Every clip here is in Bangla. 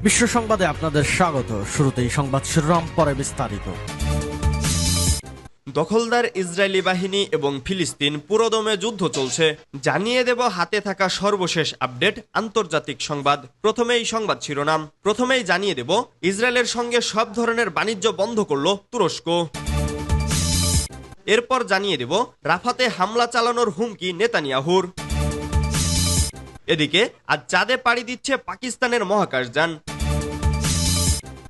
বিশ্ব সংবাদে আপনাদের স্বাগত। শুরুতেই সংবাদ শিরোনাম, পরে বিস্তারিত। দখলদার ইসরায়েলি বাহিনী এবং ফিলিস্তিন পুরোদমে যুদ্ধ চলছে, জানিয়ে দেব হাতে থাকা সর্বশেষ আপডেট আন্তর্জাতিক সংবাদ। প্রথমেই সংবাদ শিরোনাম, প্রথমেই জানিয়ে দেব ইসরায়েলের সঙ্গে সব ধরনের বাণিজ্য বন্ধ করল তুরস্ক। এরপর জানিয়ে দেব রাফাতে হামলা চালানোর হুমকি নেতানিয়াহুর। এদিকে আজ চাঁদে পাড়ি দিচ্ছে পাকিস্তানের মহাকাশযান।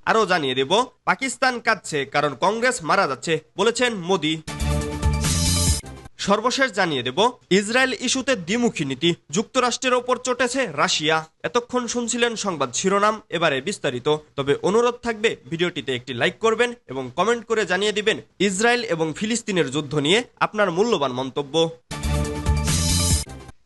আরও জানিয়ে দেব পাকিস্তান কাঁদছে কারণ কংগ্রেস মারা যাচ্ছে, বলেছেন মোদি। সর্বশেষ জানিয়ে দেব ইসরায়েল ইস্যুতে দ্বিমুখী নীতি, যুক্তরাষ্ট্রের ওপর চটেছে রাশিয়া। এতক্ষণ শুনছিলেন সংবাদ শিরোনাম, এবারে বিস্তারিত। তবে অনুরোধ থাকবে ভিডিওটিতে একটি লাইক করবেন এবং কমেন্ট করে জানিয়ে দিবেন ইসরায়েল এবং ফিলিস্তিনের যুদ্ধ নিয়ে আপনার মূল্যবান মন্তব্য।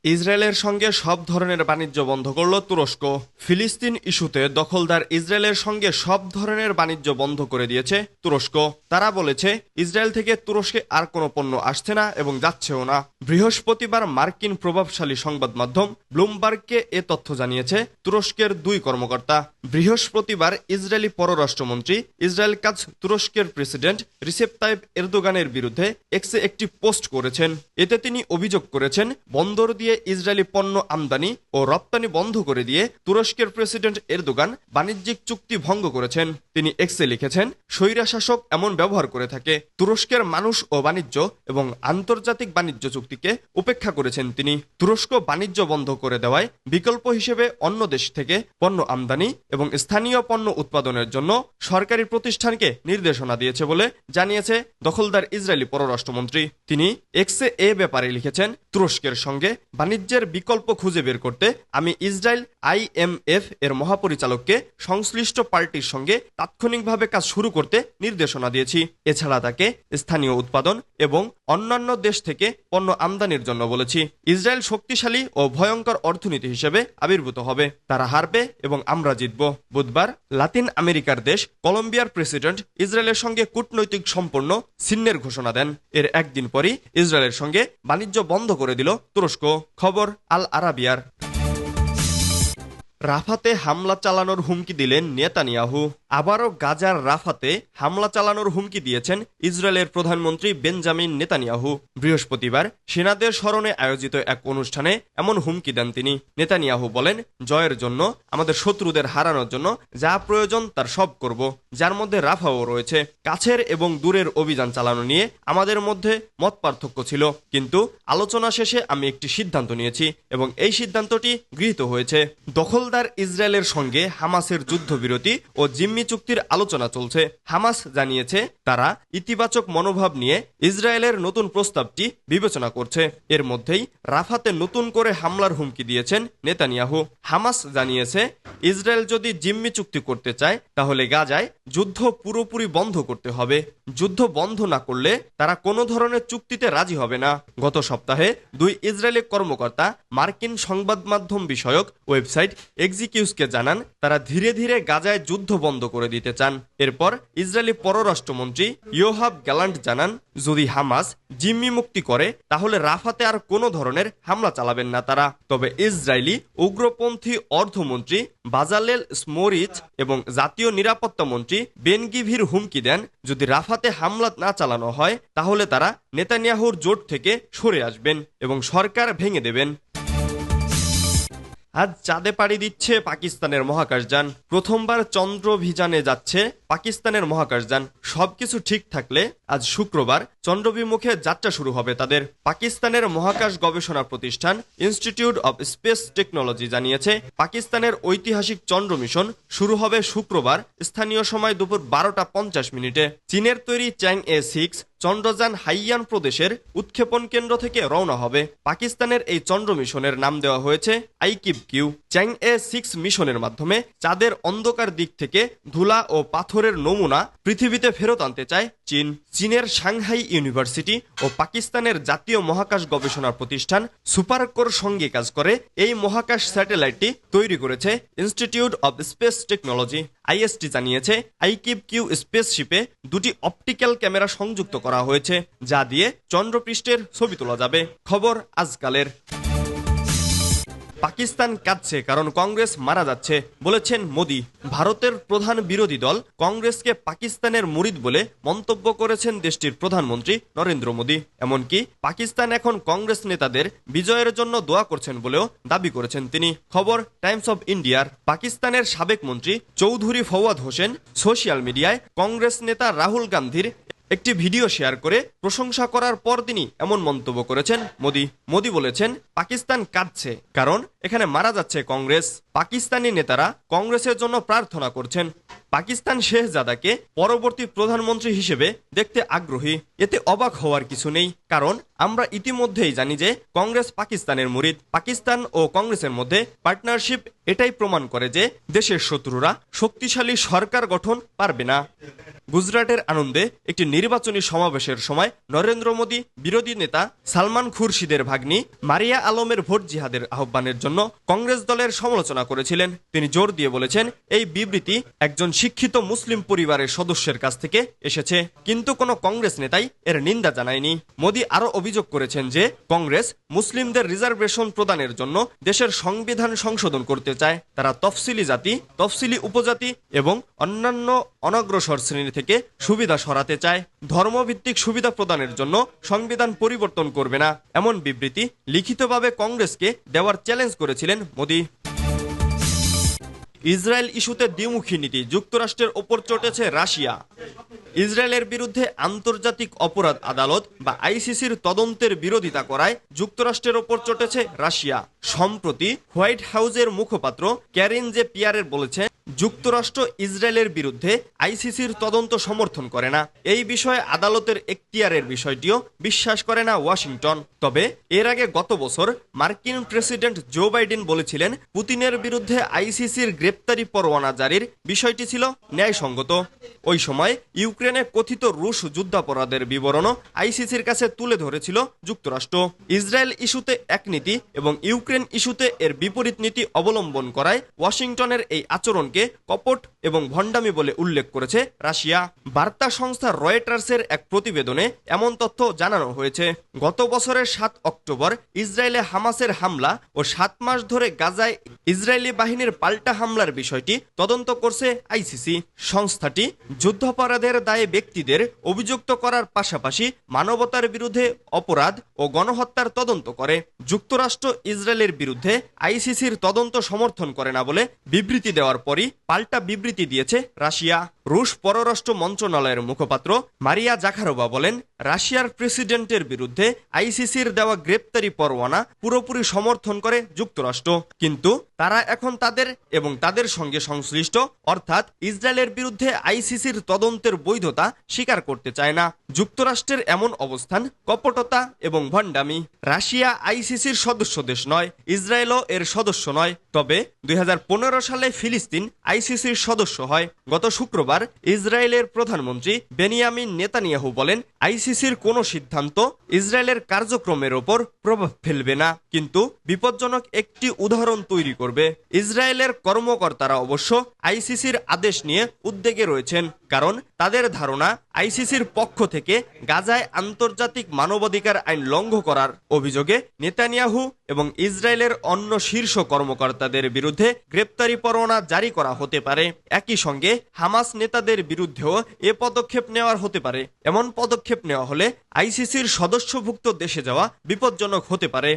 ইসরায়েলের সঙ্গে সব ধরনের বাণিজ্য বন্ধ করল তুরস্ক। ফিলিস্তিন ইস্যুতে দখলদার ইসরায়েলের সঙ্গে সব ধরনের বাণিজ্য বন্ধ করে দিয়েছে তুরস্ক। তারা বলেছে ইসরায়েল থেকে তুরস্কে আর কোনো পণ্য আসছে না এবং যাচ্ছেও না। বৃহস্পতিবার মার্কিন প্রভাবশালী সংবাদ মাধ্যম ব্লুমবার্গকে এ তথ্য জানিয়েছে তুরস্কের দুই কর্মকর্তা। বৃহস্পতিবার ইসরায়েলি পররাষ্ট্রমন্ত্রী ইসরায়েল কাজ তুরস্কের প্রেসিডেন্ট রিসেপ তাইপ এরদোগানের বিরুদ্ধে এক্সে একটি পোস্ট করেছেন। এতে তিনি অভিযোগ করেছেন বন্দর দিয়ে ইসরায়েলি পণ্য আমদানি ও রপ্তানি বন্ধ করে দিয়ে তুরস্কের প্রেসিডেন্ট এরদোগান বাণিজ্যিক চুক্তি ভঙ্গ করেছেন। তিনি এক্সে লিখেছেন, স্বৈরাশাসক এমন ব্যবহার করে থাকে। তুরস্কের মানুষ ও বাণিজ্য এবং আন্তর্জাতিক বাণিজ্য চুক্তিকে উপেক্ষা করেছেন তিনি। তুরস্ক বাণিজ্য বন্ধ করে দেওয়ায় বিকল্প হিসেবে অন্য দেশ থেকে পণ্য আমদানি এবং স্থানীয় পণ্য উৎপাদনের জন্য সরকারি প্রতিষ্ঠানকে নির্দেশনা দিয়েছে বলে জানিয়েছে দখলদার ইসরায়েলি পররাষ্ট্রমন্ত্রী। তিনি এক্সে এ ব্যাপারে লিখেছেন, তুরস্কের সঙ্গে বাণিজ্যের বিকল্প খুঁজে বের করতে আমি ইসরায়েল IMF এর মহাপরিচালককে সংশ্লিষ্ট পার্টির সঙ্গে তাৎক্ষণিকভাবে কাজ শুরু করতে নির্দেশনা দিয়েছি। এছাড়া তাকে স্থানীয় উৎপাদন এবং অন্যান্য দেশ থেকে পণ্য আমদানির জন্য বলেছি। ইসরায়েল শক্তিশালী ও ভয়ঙ্কর অর্থনীতি হিসেবে আবির্ভূত হবে। তারা হারবে এবং আমরা জিতব। বুধবার লাতিন আমেরিকার দেশ কলম্বিয়ার প্রেসিডেন্ট ইসরায়েলের সঙ্গে কূটনৈতিক সম্পূর্ণ ছিন্নের ঘোষণা দেন। এর একদিন পরই ইসরায়েলের সঙ্গে বাণিজ্য বন্ধ করে দিল তুরস্ক। খবর আল আরাবিয়ার। রাফাতে হামলা চালানোর হুমকি দিলেন নেতানিয়াহু। আবারও গাজার রাফাতে হামলা চালানোর হুমকি দিয়েছেন ইসরায়েলের প্রধানমন্ত্রী বেঞ্জামিন নেতানিয়াহু। বৃহস্পতিবার সেনাদের স্মরণে আয়োজিত এক অনুষ্ঠানে এমন হুমকি দেন তিনি। নেতানিয়াহু বলেন, জয়ের জন্য, আমাদের শত্রুদের হারানোর জন্য যা প্রয়োজন তার সব করব, যার মধ্যে রাফাও রয়েছে। কাছের এবং দূরের অভিযান চালানো নিয়ে আমাদের মধ্যে মত পার্থক্য ছিল, কিন্তু আলোচনা শেষে আমি একটি সিদ্ধান্ত নিয়েছি এবং এই সিদ্ধান্তটি গৃহীত হয়েছে। দখলদার ইসরায়েলের সঙ্গে হামাসের যুদ্ধবিরতি ও জিম্মি চুক্তির আলোচনা চলছে। হামাস জানিয়েছে তারা ইতিবাচক মনোভাব নিয়ে ইসরায়েলের নতুন প্রস্তাবটি বিবেচনা করছে। এর মধ্যেই রাফাতে নতুন করে হামলার হুমকি দিয়েছেন নেতানিয়াহু। হামাস জানিয়েছে ইসরায়েল যদি জিম্মি চুক্তি করতে চায় তাহলে গাজায় যুদ্ধ পুরোপুরি বন্ধ করতে হবে। যুদ্ধ বন্ধ না করলে তারা কোনো ধরনের চুক্তিতে রাজি হবে না। গত সপ্তাহে দুই ইসরায়েলি কর্মকর্তা মার্কিন সংবাদ মাধ্যম বিষয়ক ওয়েবসাইট এক্সিকিউজকে জানান তারা ধীরে ধীরে গাজায় যুদ্ধ বন্ধ করে দিতে চান। এরপর ইসরায়েলি পররাষ্ট্রমন্ত্রী ইয়োহাব গ্যালান্ট জানান, যদি হামাস জিম্মি মুক্তি করে তাহলে রাফাতে আর কোনো ধরনের হামলা চালাবেন না তারা। তবে ইসরায়েলি উগ্রপন্থী অর্থমন্ত্রী বাজালেল স্মোরিচ এবং জাতীয় নিরাপত্তা মন্ত্রী বেন গভির হুমকি দেন, যদি রাফাতে হামলা না চালানো হয় তাহলে তারা নেতানিয়াহুর জোট থেকে সরে আসবেন এবং সরকার ভেঙে দেবেন। আজ চাঁদে পাড়ি দিচ্ছে পাকিস্তানের মহাকাশযান। প্রথমবার চন্দ্রাভিযানে যাচ্ছে পাকিস্তানের মহাকাশযান। সবকিছু ঠিক থাকলে আজ শুক্রবার চন্দ্রাভিমুখে যাত্রা শুরু হবে তাদের। পাকিস্তানের মহাকাশ গবেষণা প্রতিষ্ঠান ইনস্টিটিউট অব স্পেস টেকনোলজি জানিয়েছে পাকিস্তানের ঐতিহাসিক চন্দ্র মিশন শুরু হবে শুক্রবার স্থানীয় সময় দুপুর 12:50 চীনের তৈরি চ্যাংএ-6 চন্দ্রযান হাইয়ান প্রদেশের উৎক্ষেপণ কেন্দ্র থেকে রওনা হবে। পাকিস্তানের এই চন্দ্র মিশনের নাম দেওয়া হয়েছে আইকিব-কিউ। চ্যাংএ-6 মিশনের মাধ্যমে চাঁদের অন্ধকার দিক থেকে ধুলা ও পাথরের নমুনা পৃথিবীতে ফেরত আনতে চায় চীন। চীনের সাংহাই ইউনিভার্সিটি ও পাকিস্তানের জাতীয় মহাকাশ গবেষণা প্রতিষ্ঠান সুপারকোর সঙ্গে কাজ করে এই মহাকাশ স্যাটেলাইটটি তৈরি করেছে institute of space technology. IST জানিয়েছে আইকিব-কিউ স্পেসশিপে দুটি অপটিক্যাল ক্যামেরা সংযুক্ত করা হয়েছে, যা দিয়ে চন্দ্রপৃষ্ঠের ছবি তোলা যাবে। খবর আজকালের। পাকিস্তান কাঁদছে কারণ কংগ্রেস মারা যাচ্ছে, বলেছেন মোদি। ভারতের প্রধান বিরোধী দল কংগ্রেসকে পাকিস্তানের মুরিদ বলে মন্তব্য করেছেন দেশটির প্রধানমন্ত্রী নরেন্দ্র মোদি। এমনকি পাকিস্তান এখন কংগ্রেস নেতাদের বিজয়ের জন্য দোয়া করছেন বলেও দাবি করেছেন তিনি। খবর টাইমস অব ইন্ডিয়ার। পাকিস্তানের সাবেক মন্ত্রী চৌধুরী ফওয়াদ হোসেন সোশ্যাল মিডিয়ায় কংগ্রেস নেতা রাহুল গান্ধীর একটি ভিডিও শেয়ার করে প্রশংসা করার পর তিনি এমন মন্তব্য করেছেন মোদি বলেছেন, পাকিস্তান কাঁদছে কারণ এখানে মারা যাচ্ছে কংগ্রেস। পাকিস্তানি নেতারা কংগ্রেসের জন্য প্রার্থনা করছেন। পাকিস্তান শেহজাদাকে পরবর্তী প্রধানমন্ত্রী হিসেবে দেখতে আগ্রহী। এতে অবাক হওয়ার কিছু নেই, কারণ আমরা ইতিমধ্যেই জানি যে কংগ্রেস পাকিস্তানের মুরিদ। পাকিস্তান ও কংগ্রেসের মধ্যে পার্টনারশিপ এটাই প্রমাণ করে যে দেশের শত্রুরা শক্তিশালী সরকার গঠন পারবে না। গুজরাটের আনন্দে একটি নির্বাচনী সমাবেশের সময় নরেন্দ্র মোদী বিরোধী নেতা সালমান খুরশিদের ভাগ্নি মারিয়া আলমের ভোট জিহাদের আহ্বানের জন্য কংগ্রেস দলের সমালোচনা করেছিলেন। তিনি জোর দিয়ে বলেছেন, এই বিবৃতি একজন শিক্ষিত মুসলিম পরিবারের সদস্যের কাছ থেকে এসেছে, কিন্তু কোনো কংগ্রেস নেতাই এর নিন্দা জানায়নি। মোদী আরও অভিযোগ করেছেন যে কংগ্রেস মুসলিমদের রিজার্ভেশন প্রদানের জন্য দেশের সংবিধান সংশোধন করতে চায়। তারা তফসিলি জাতি, তফসিলি উপজাতি এবং অন্যান্য অনগ্রসর শ্রেণী থেকে সুবিধা সরাতে চায়। ধর্মভিত্তিক সুবিধা প্রদানের জন্য সংবিধান পরিবর্তন করবে না, এমন বিবৃতি লিখিতভাবে কংগ্রেসকে দেওয়ার চ্যালেঞ্জ করেছিলেন মোদী। ইসরায়েল ইস্যুতে দ্বিমুখী নীতি, যুক্তরাষ্ট্রের ওপর চটেছে রাশিয়া। ইসরায়েলের বিরুদ্ধে আন্তর্জাতিক অপরাধ আদালত বা আইসিসির তদন্তের বিরোধিতা করায় যুক্তরাষ্ট্রের ওপর চটেছে রাশিয়া। সম্প্রতি হোয়াইট হাউসের মুখপাত্র ক্যারিন জে পিয়ারের বলেছেন, যুক্তরাষ্ট্র ইসরায়েলের বিরুদ্ধে আইসিসির তদন্ত সমর্থন করে না। এই বিষয়ে আদালতের এখতিয়ারের বিষয়টিও বিশ্বাস করে না ওয়াশিংটন। তবে এর আগে গত বছর মার্কিন প্রেসিডেন্ট জো বাইডেন বলেছিলেন, পুতিনের বিরুদ্ধে আইসিসির গ্রেপ্তারি পরোয়ানা জারির বিষয়টি ছিল ন্যায়সঙ্গত। ওই সময় ইউক্রেনে কথিত রুশ যুদ্ধাপরাধের বিবরণও আইসিসির কাছে তুলে ধরেছিল যুক্তরাষ্ট্র। ইসরায়েল ইস্যুতে এক নীতি এবং ইউক্রেন ইস্যুতে এর বিপরীত নীতি অবলম্বন করায় ওয়াশিংটনের এই আচরণকে কপট এবং ভণ্ডামি বলে উল্লেখ করেছে রাশিয়া। বার্তা সংস্থা রয়টার্সের এক প্রতিবেদনে এমন তথ্য জানানো হয়েছে। গত বছরের ৭ অক্টোবর ইসরায়েলে হামাসের হামলা ও ৭ মাস ধরে গাজায় ইসরায়েলি বাহিনীর পাল্টা হামলার বিষয়টি তদন্ত করছে আইসিসি। সংস্থাটি যুদ্ধাপরাধের দায়ে ব্যক্তিদের অভিযুক্ত করার পাশাপাশি মানবতার বিরুদ্ধে অপরাধ ও গণহত্যার তদন্ত করে। যুক্তরাষ্ট্র ইসরায়েলের বিরুদ্ধে আইসিসির তদন্ত সমর্থন করে না বলে বিবৃতি দেওয়ার পরই পাল্টা বিবৃতি দিয়েছে রাশিয়া। রুশ পররাষ্ট্র মন্ত্রণালয়ের মুখপাত্র মারিয়া জাখারোভা বলেন, রাশিয়ার প্রেসিডেন্টের বিরুদ্ধে আইসিসির দেওয়া গ্রেপ্তারি পরোয়ানা পুরোপুরি সমর্থন করে যুক্তরাষ্ট্র, কিন্তু তারা এখন তাদের এবং তাদের সঙ্গে সংশ্লিষ্ট অর্থাৎ ইসরায়েলের বিরুদ্ধে আইসিসির তদন্তের বৈধতা স্বীকার করতে চায় না। যুক্তরাষ্ট্রের এমন অবস্থান কপটতা এবং ভণ্ডামি। রাশিয়া আইসিসির সদস্য দেশ নয়, ইসরায়েলও এর সদস্য নয়। তবে ২০১৫ সালে ফিলিস্তিন আইসিসির সদস্য হয়। গত শুক্রবার ইসরায়েলের প্রধানমন্ত্রী বেনিয়ামিন নেতানিয়াহু বলেন, আইসিসির কোনো সিদ্ধান্ত ইসরায়েলের কার্যক্রমের ওপর প্রভাব ফেলবে না, কিন্তু বিপজ্জনক একটি উদাহরণ তৈরি করবে। ইসরায়েলের কর্মকর্তারা অবশ্য আইসিসির আদেশ নিয়ে উদ্বেগে রয়েছেন, কারণ তাদের ধারণা আইসিসির পক্ষ থেকে গাজায় আন্তর্জাতিক মানবাধিকার আইন লঙ্ঘন করার অভিযোগে নেতানিয়াহু এবং ইসরায়েলের অন্য শীর্ষ কর্মকর্তাদের বিরুদ্ধে গ্রেপ্তারি পরোয়ানা জারি করা হতে পারে। একই সঙ্গে হামাস নেতাদের বিরুদ্ধেও এ পদক্ষেপ নেওয়ার হতে পারে। এমন পদক্ষেপ নেওয়া হলে আইসিসির সদস্যভুক্ত দেশে যাওয়া বিপজ্জনক হতে পারে।